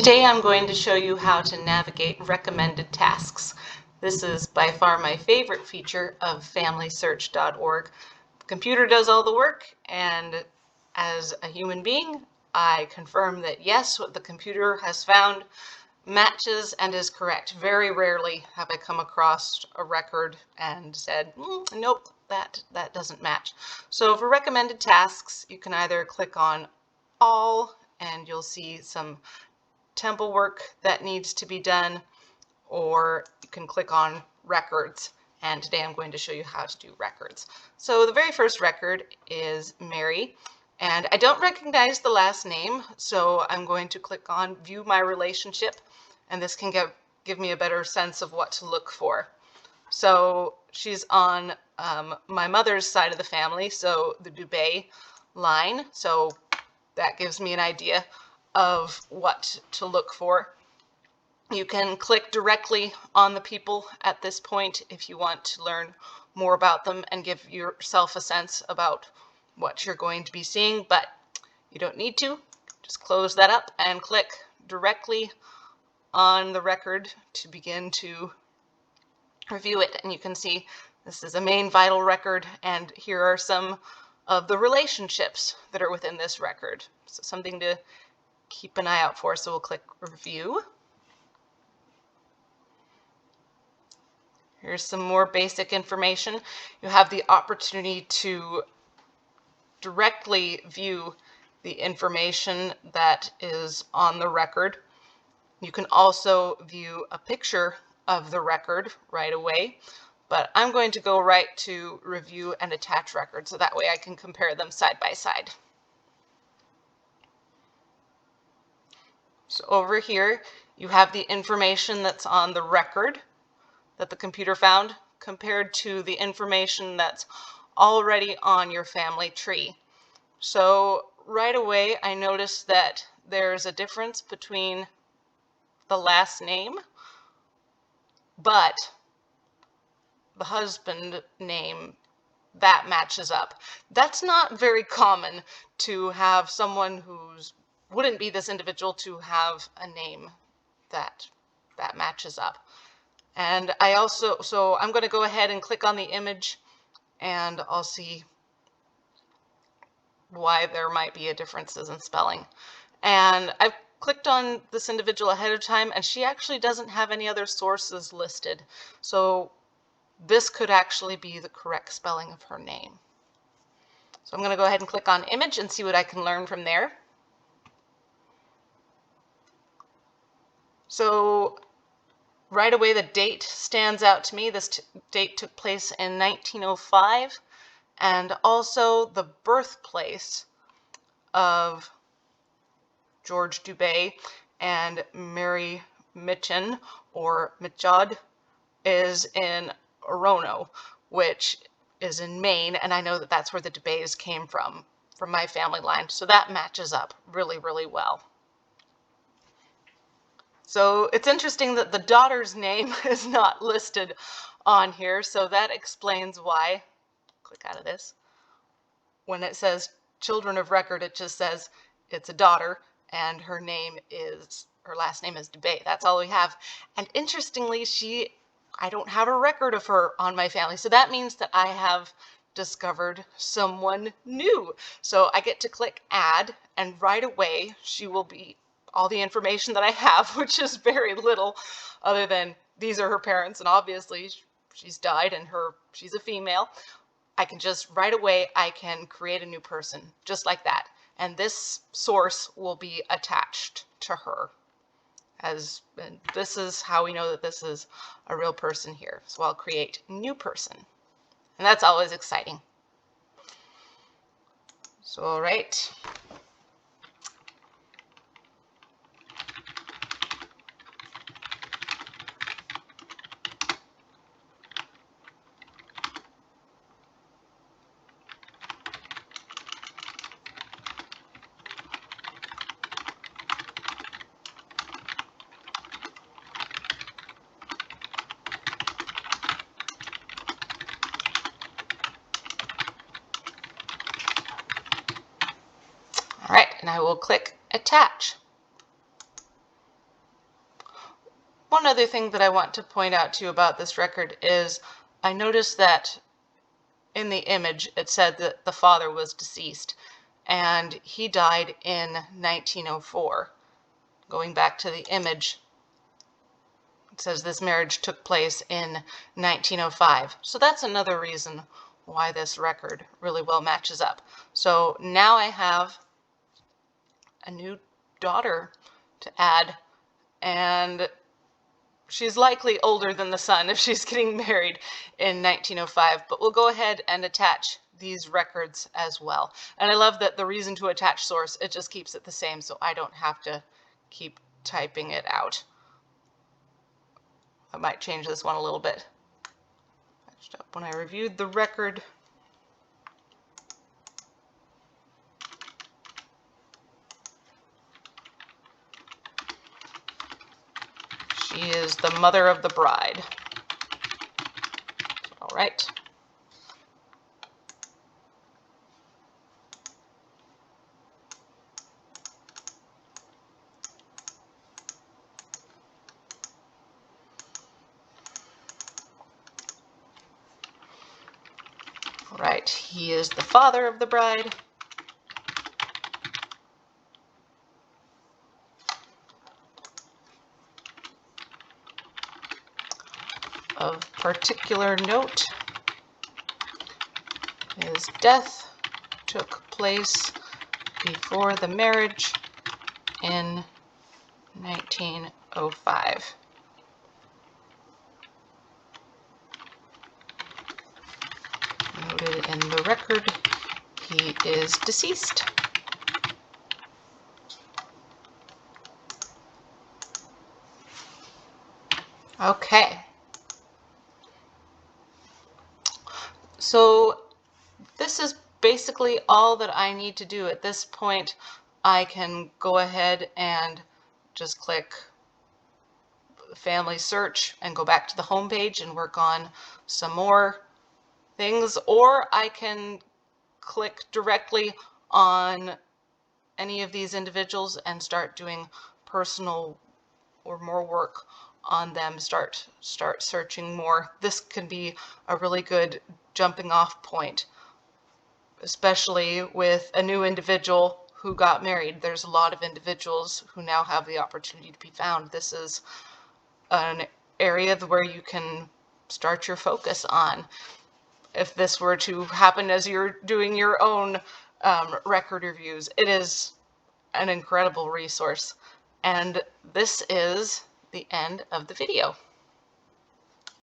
Today I'm going to show you how to navigate recommended tasks. This is by far my favorite feature of FamilySearch.org. The computer does all the work, and as a human being, I confirm that yes, what the computer has found matches and is correct. Very rarely have I come across a record and said, nope, that doesn't match. So for recommended tasks, you can either click on all and you'll see some temple work that needs to be done, or you can click on records, and today I'm going to show you how to do records. So the very first record is Mary, and I don't recognize the last name, so I'm going to click on view my relationship, and this can give me a better sense of what to look for. So she's on my mother's side of the family, so the Dubé line, so that gives me an idea of what to look for. You can click directly on the people at this point if you want to learn more about them and give yourself a sense about what you're going to be seeing, but you don't need to. Just close that up and click directly on the record to begin to review it. And you can see this is a main vital record, and here are some of the relationships that are within this record. So something to keep an eye out for. So we'll click review. Here's some more basic information. You have the opportunity to directly view the information that is on the record. You can also view a picture of the record right away, but I'm going to go right to review and attach records, so that way I can compare them side by side. So over here, you have the information that's on the record that the computer found compared to the information that's already on your family tree. So right away, I noticed that there's a difference between the last name, but the husband name, that matches up. That's not very common to have someone who's wouldn't be this individual to have a name that matches up. And so I'm going to go ahead and click on the image, and I'll see why there might be a differences in spelling. And I've clicked on this individual ahead of time, and she actually doesn't have any other sources listed. So this could actually be the correct spelling of her name. So I'm going to go ahead and click on image and see what I can learn from there. So right away, the date stands out to me. This date took place in 1905, and also the birthplace of George Dubé and Mary Mitchen, or Mitchod, is in Orono, which is in Maine, and I know that that's where the Dubés came from my family line, so that matches up really, really well. So it's interesting that the daughter's name is not listed on here, so that explains why. Click out of this. When it says children of record, it just says it's a daughter, and her last name is Dubé. That's all we have. And interestingly, I don't have a record of her on my family, so that means that I have discovered someone new. So I get to click add, and right away she will be all the information that I have, which is very little other than these are her parents, and obviously she's died and she's a female. I can just right away, I can create a new person just like that. And this source will be attached to her. And this is how we know that this is a real person here. So I'll create new person. And that's always exciting. So, all right. All right, and I will click attach. One other thing that I want to point out to you about this record is I noticed that in the image it said that the father was deceased, and he died in 1904. Going back to the image, it says this marriage took place in 1905. So that's another reason why this record really well matches up. So now I have a new daughter to add, and she's likely older than the son if she's getting married in 1905, but we'll go ahead and attach these records as well. And I love that the reason to attach source, it just keeps it the same so I don't have to keep typing it out. I might change this one a little bit. When I reviewed the record, she is the mother of the bride. All right. Right, he is the father of the bride. Of particular note, his death took place before the marriage in 1905. Noted in the record, he is deceased. Okay. So this is basically all that I need to do. At this point, I can go ahead and just click Family Search and go back to the home page and work on some more things, or I can click directly on any of these individuals and start doing personal or more work on them, start searching more. This can be a really good jumping off point, especially with a new individual who got married. There's a lot of individuals who now have the opportunity to be found. This is an area where you can start your focus on. If this were to happen as you're doing your own record reviews, it is an incredible resource. And this is the end of the video.